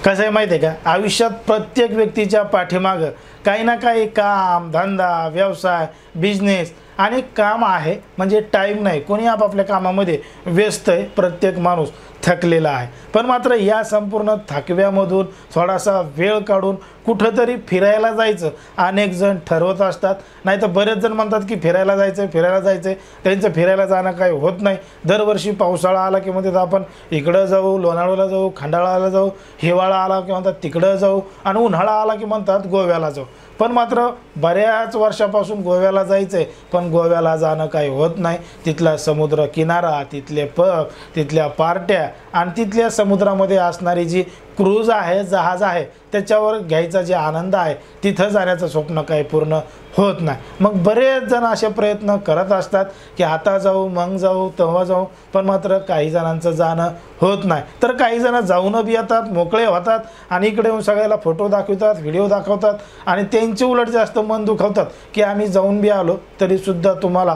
कसं आहे माहिती आहे का, आयुष्यात प्रत्येक व्यक्तीच्या पाठीमागं काही ना काही काम, धंदा, व्यवसाय, बिझनेस आणि काम आहे. म्हणजे टाईम नाही, कोणी आपापल्या कामामध्ये व्यस्त आहे. प्रत्येक माणूस थकलेला आहे. पण मात्र या संपूर्ण थकव्यामधून थोडासा वेळ काढून कुठंतरी फिरायला जायचं अनेक जण ठरवत असतात. नाही तर बरेच जण म्हणतात की फिरायला जायचं. त्यांचं फिरायला जाणं काही होत नाही. दरवर्षी पावसाळा आला की म्हणतात आपण इकडं जाऊ, लोणावळ्याला जाऊ, खंडाळाला जाऊ. हिवाळा आला की म्हणतात तिकडं जाऊ, आणि उन्हाळा आला की म्हणतात गोव्याला जाऊ. पण मात्र बऱ्याच वर्षापासून गोव्याला जायचं आहे, पण गोव्याला जाणं काही होत नाही. तिथला समुद्र किनारा, तिथले पब, तिथल्या पार्ट्या आणि तिथल्या समुद्रामध्ये असणारी जी क्रूज आहे, जहाज आहे, त्याच्यावर घ्यायचा जे आनंद आहे, तिथं जाण्याचं स्वप्न काही पूर्ण होत नाही. मग बरेच जण असे प्रयत्न करत असतात की आता जाऊ, मग जाऊ, तेव्हा जाऊ. पण मात्र काही जणांचं जाणं होत नाही. तर काही जण जाऊन बी येतात, मोकळे होतात आणि इकडे येऊन सगळ्याला फोटो दाखवतात, व्हिडिओ दाखवतात आणि त्यांचे उलट जास्त मन दुखवतात की आम्ही जाऊन बी आलो तरीसुद्धा तुम्हाला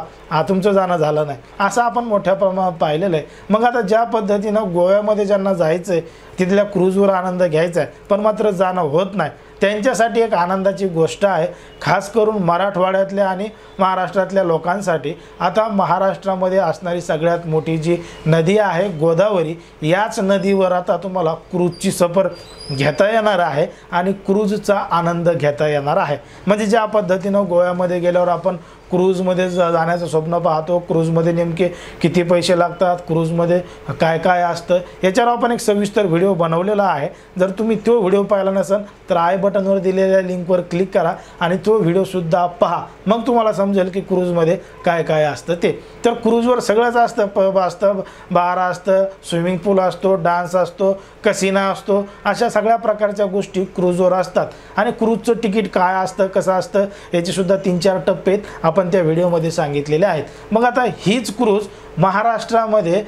तुमचं जाणं झालं नाही. असं आपण मोठ्या प्रमाणात पाहिलेलं आहे. मग आता ज्या पद्धतीनं गोव्यामध्ये ज्यांना जायचं आहे, तिथल्या क्रूजवर आनंद घ्यायचा आहे, पण मात्र जाणं होत नाही, त्यांच्यासाठी एक आनंदाची गोष्ट आहे. खास करून मराठवाड्यातल्या आणि महाराष्ट्रातल्या लोकांसाठी. आता महाराष्ट्रामध्ये असणारी सगळ्यात मोठी जी नदी आहे गोदावरी, याच नदीवर आता तुम्हाला क्रूजची सफर घेता येणार आहे आणि क्रूजचा आनंद घेता येणार आहे. म्हणजे ज्या पद्धतीनं गोव्यामध्ये गेल्यावर आपण क्रूजमध्ये जाण्याचं स्वप्न पाहतो, क्रूजमध्ये नेमके किती पैसे लागतात, क्रूजमध्ये काय काय असतं, याच्यावर आपण एक सविस्तर व्हिडिओ बनवलेला आहे. जर तुम्ही तो व्हिडिओ पाहिला नसेल तर आय बटनवर दिलेल्या लिंकवर क्लिक करा आणि तो व्हिडिओसुद्धा पहा. मग तुम्हाला समजेल की क्रूजमध्ये काय काय असतं ते. तर क्रूजवर सगळंच असतं. पब असतं, बार असतं, स्विमिंग पूल असतो, डान्स असतो, कसिना असतो. अशा सगळ्या प्रकारच्या गोष्टी क्रूजवर असतात. आणि क्रूजचं तिकीट काय असतं, कसं असतं, याचेसुद्धा 3-4 टप्पे आपण त्या व्हिडिओमध्ये सांगितलेले आहेत. मग आता हीच क्रूज महाराष्ट्रामध्ये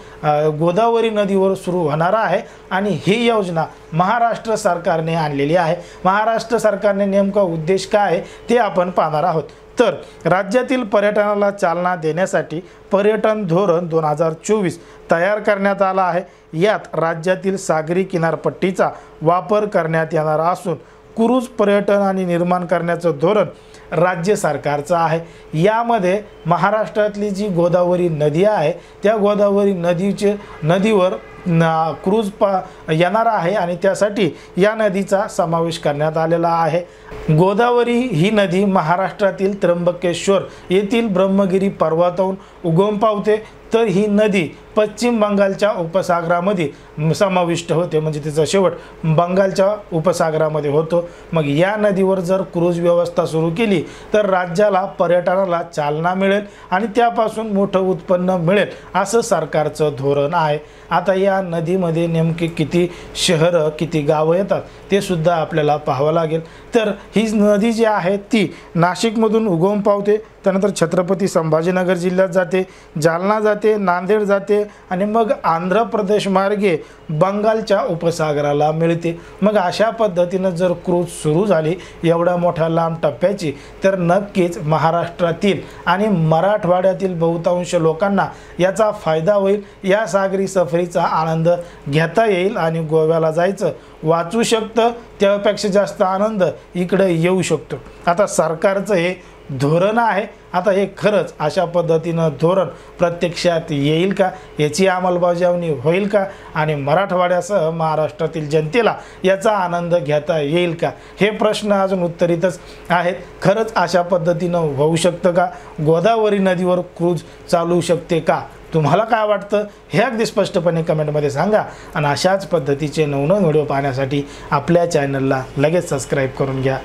गोदावरी नदीवर सुरू होणार आहे आणि ही योजना महाराष्ट्र सरकारने आणलेली आहे. महाराष्ट्र सरकारने नेमका उद्देश काय आहे ते आपण पाहणार आहोत. तर राज्यातील पर्यटनाला चालना देण्यासाठी पर्यटन धोरण 2024 तयार करण्यात आलं आहे. यात राज्यातील सागरी किनारपट्टीचा वापर करण्यात येणार असून क्रूज पर्यटन आणि निर्माण करण्याचं धोरण राज्य सरकारचं आहे. यामध्ये महाराष्ट्रातली जी गोदावरी नदी आहे, त्या गोदावरी नदीवर क्रूज येणार आहे आणि त्यासाठी या नदीचा समावेश करण्यात आलेला आहे. गोदावरी ही नदी महाराष्ट्रातील त्र्यंबकेश्वर येथील ब्रह्मगिरी पर्वतावरून उगम पावते. तर ही नदी पश्चिम बंगालच्या उपसागरामध्ये समाविष्ट होते, म्हणजे तिचा शेवट बंगालच्या उपसागरामध्ये होतो. मग या नदीवर जर क्रूज व्यवस्था सुरू केली तर राज्याला पर्यटनाला चालना मिळेल आणि त्यापासून मोठं उत्पन्न मिळेल, असं सरकारचं धोरण आहे. आता या नदीमध्ये नेमके किती शहरं, किती गावं येतात ते सुद्धा आपल्याला पाहावं लागेल. तर ही नदी जी आहे ती नाशिकमधून उगम पावते, त्यानंतर छत्रपती संभाजीनगर जिल्ह्यात जाते, जालना जाते, नांदेड जाते आणि मग आंध्र प्रदेश मार्गे बंगालच्या उपसागराला मिळते. मग अशा पद्धतीनं जर क्रूज सुरू झाली एवढ्या मोठ्या लांब टप्प्याची, तर नक्कीच महाराष्ट्रातील आणि मराठवाड्यातील बहुतांश लोकांना याचा फायदा होईल. या सागरी सफरीचा आनंद घेता येईल आणि गोव्याला जायचं वाचू शकतं, त्यापेक्षा जास्त आनंद इकडे येऊ शकतो. आता सरकारचं हे धोरण आहे. आता हे खरंच अशा पद्धतीनं धोरण प्रत्यक्षात येईल का, याची अंमलबजावणी होईल का आणि मराठवाड्यासह महाराष्ट्रातील जनतेला याचा आनंद घेता येईल का, हे प्रश्न अजून उत्तरितच आहेत. खरंच अशा पद्धतीनं होऊ शकतं का, गोदावरी नदीवर क्रूज चालू शकते का, तुम्हाला काय वाटतं हे अगदी स्पष्टपणे कमेंटमध्ये सांगा. आणि अशाच पद्धतीचे नवनवीन व्हिडिओ पाहण्यासाठी आपल्या चॅनलला लगेच सबस्क्राईब करून घ्या.